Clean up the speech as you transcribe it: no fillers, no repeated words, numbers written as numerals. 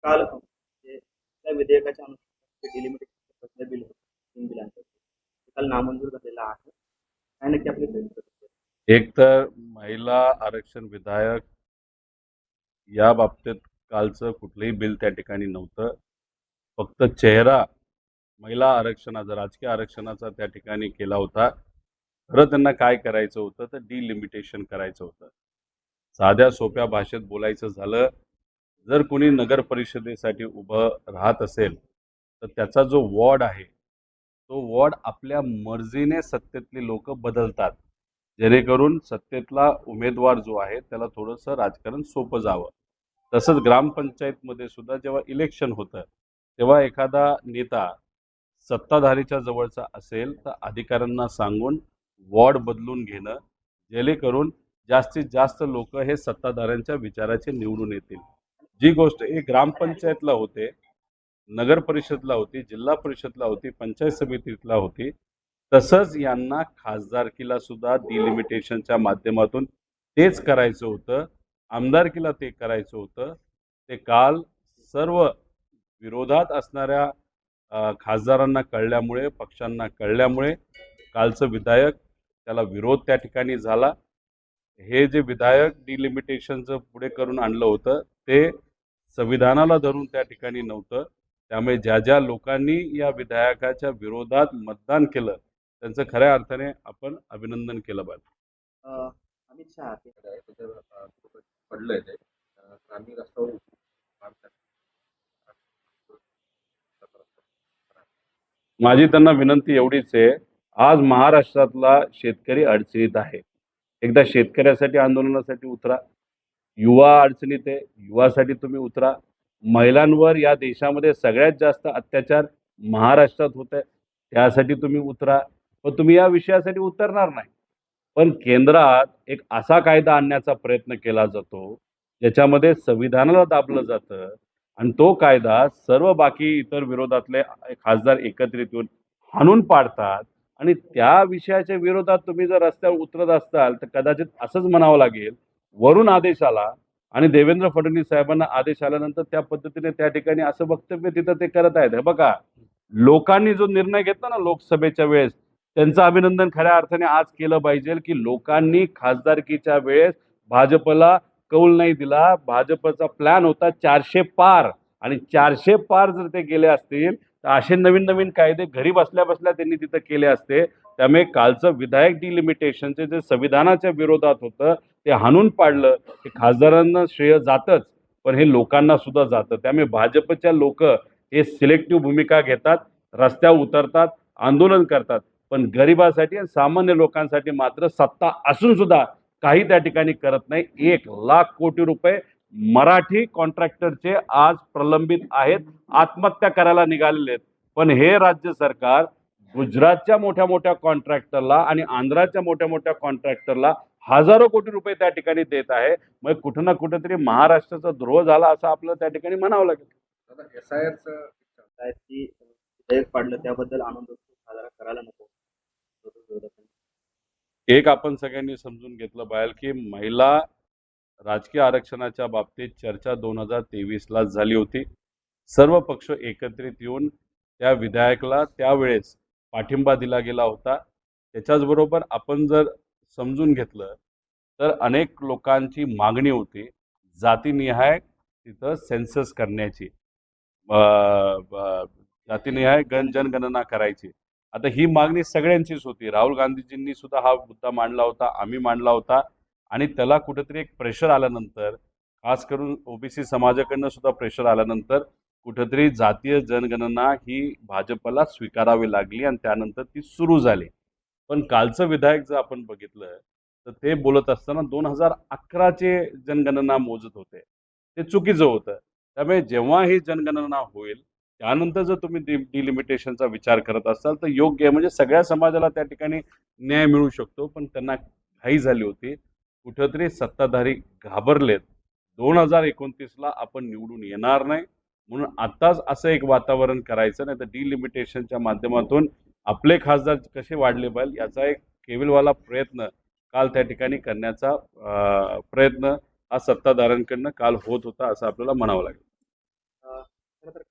काल म्हणजे त्या विधेयकाच्या अनुषंगाने डिलिमिटेशन बिल होतं 3 बिलांचं. ते काल नामंजूर झालेलं आहे. काय नक्की आपली भेट एक तर महिला आरक्षण विधायक या बाबतीत कालचं कुठलंही बिल त्या ठिकाणी नव्हतं. फक्त चेहरा महिला आरक्षणाचा, राजकीय आरक्षणाचा त्या ठिकाणी केला होता. खरं त्यांना काय करायचं होतं तर डिलिमिटेशन करायचं होतं. साध्या सोप्या भाषेत बोलायचं झालं, जर कोणी नगर परिषदेसाठी उभं राहत असेल तर त्याचा जो वॉर्ड आहे तो वॉर्ड आपल्या मर्जीने सत्तेतली लोक बदलतात, जेणेकरून सत्तेतला उमेदवार जो आहे त्याला थोडंसं राजकारण सोपं जावं. तसंच ग्रामपंचायतमध्ये सुद्धा जेव्हा इलेक्शन होतं तेव्हा एखादा नेता सत्ताधारीच्या जवळचा असेल तर अधिकाऱ्यांना सांगून वॉर्ड बदलून घेणं, जेणेकरून जास्तीत जास्त लोक हे सत्ताधाऱ्यांच्या विचाराचे निवडून येतील. जी गोष्ट एक ग्रामपंचायतला होते, नगर परिषदला होती, जिल्हा परिषदला होती, पंचायत समितीतला होती, तसंच यांना खासदारकीला सुद्धा डिलिमिटेशनच्या माध्यमातून तेच करायचं होतं. आमदारकीला ते करायचं होतं. ते काल सर्व विरोधात असणाऱ्या खासदारांना कळल्यामुळे, पक्षांना कळल्यामुळे कालचं विधायक त्याला विरोध त्या ठिकाणी झाला. हे जे विधायक डिलिमिटेशनचं पुढे करून आणलं होतं ते संविधानाला धरून त्या ठिकाणी नव्हतं. त्यामुळे ज्या ज्या लोकांनी या विधायकाच्या विरोधात मतदान केलं त्यांचं खऱ्या अर्थाने आपण अभिनंदन केलं पाहिजे. अमित शहा पडलंय ते ग्रामीण रस्त्यावर माझी त्यांना विनंती एवढीच आहे, आज महाराष्ट्रातला शेतकरी अडचणीत आहे. एकदा शेतकऱ्यासाठी आंदोलनासाठी उतरा. युवा अडचणीत आहे, युवासाठी तुम्ही उतरा. महिलांवर या देशामध्ये सगळ्यात जास्त अत्याचार महाराष्ट्रात होत आहे, त्यासाठी तुम्ही उतरा. पण तुम्ही या विषयासाठी उतरणार नाही. पण केंद्रात एक असा कायदा आणण्याचा प्रयत्न केला जातो ज्याच्यामध्ये संविधानाला दाबलं जातं आणि तो कायदा सर्व बाकी इतर विरोधातले खासदार एकत्रित येऊन हाणून पाडतात. आणि त्या विषयाच्या विरोधात तुम्ही जर रस्त्यावर उतरत असाल तर कदाचित असंच म्हणावं लागेल, वरून आदेश आला आणि देवेंद्र फडणवीस साहेबांना आदेश आल्यानंतर त्या पद्धतीने त्या ठिकाणी असं वक्तव्य तिथं ते करत आहेत. हे बघा, लोकांनी जो निर्णय घेतला ना लोकसभेच्या वेळेस, त्यांचं अभिनंदन खऱ्या अर्थाने आज केलं पाहिजे की लोकांनी खासदारकीच्या वेळेस भाजपला कौल नाही दिला. भाजपचा प्लॅन होता 400 पार, आणि 400 पार जर ते गेले असतील तर असे नवीन नवीन कायदे घरी बसल्या बसल्या त्यांनी तिथं केले असते. त्यामुळे कालचं विधायक डिलिमिटेशनचे जे संविधानाच्या विरोधात होतं ते हाणून पाडलं. हे खासदारांना श्रेय जातच, पण हे लोकांना सुद्धा जातं. त्यामुळे भाजपच्या लोक हे सिलेक्टिव्ह भूमिका घेतात, रस्त्यावर उतरतात, आंदोलन करतात, पण गरिबासाठी आणि सामान्य लोकांसाठी मात्र सत्ता असून सुद्धा काही त्या ठिकाणी करत नाही. 1,00,000 कोटी रुपये मराठी कॉन्ट्रॅक्टरचे आज प्रलंबित आहेत, आत्महत्या करायला निघालेले आहेत. पण हे राज्य सरकार गुजरातच्या मोठ्या मोठ्या कॉन्ट्रॅक्टरला आणि आंध्राच्या मोठ्या मोठ्या कॉन्ट्रॅक्टरला हजारो कोटी रुपये त्या ठिकाणी देत आहे. मग कुठं ना कुठेतरी महाराष्ट्राचा द्रोह झाला असं आपलं त्या ठिकाणी म्हणावं लागेल. की विधेयक पाडलं त्याबद्दल आनंद साजरा करायला नको. एक आपण सगळ्यांनी समजून घेतलं पाहिजे की महिला राजकीय आरक्षणाच्या बाबतीत चर्चा 2023ला झाली होती. सर्व पक्ष एकत्रित येऊन त्या विधायकाला त्यावेळेस पाठिंबा दिला गेला होता. त्याच्याचबरोबर आपण जर समजून घेतलं तर अनेक लोकांची मागणी होती जातीनिहाय तिथं सेन्सस करण्याची, जातीनिहाय जनगणना करायची. आता ही मागणी सगळ्यांचीच होती. राहुल गांधीजींनी सुद्धा हा मुद्दा मांडला होता, आम्ही मांडला होता. आणि त्याला कुठेतरी एक प्रेशर आल्यानंतर, खास करून ओबीसी समाजाकडनं सुद्धा प्रेशर आल्यानंतर कुठेतरी जातीय जनगणना ही भाजपला स्वीकारावी लागली आणि त्यानंतर ती सुरू झाली. पण कालचं विधायक जर आपण बघितलं तर ते बोलत असताना 2011चे जनगणना मोजत होते. ते चुकीचं होतं. त्यामुळे जेव्हा ही जनगणना होईल त्यानंतर जर तुम्ही डिलिमिटेशनचा विचार करत असाल तर योग्य आहे. म्हणजे सगळ्या समाजाला त्या ठिकाणी न्याय मिळू शकतो. पण त्यांना घाई झाली होती, कुठेतरी सत्ताधारी घाबरलेत. 2029ला आपण निवडून येणार नाही म्हणून आत्ताच असं एक वातावरण करायचं, नाही तर डिलिमिटेशनच्या माध्यमातून आपले खासदार कसे वाढले पाहिजे याचा एक केविलवाला प्रयत्न काल त्या ठिकाणी करण्याचा प्रयत्न हा सत्ताधाऱ्यांकडनं काल होत होता असं आपल्याला म्हणावं लागेल.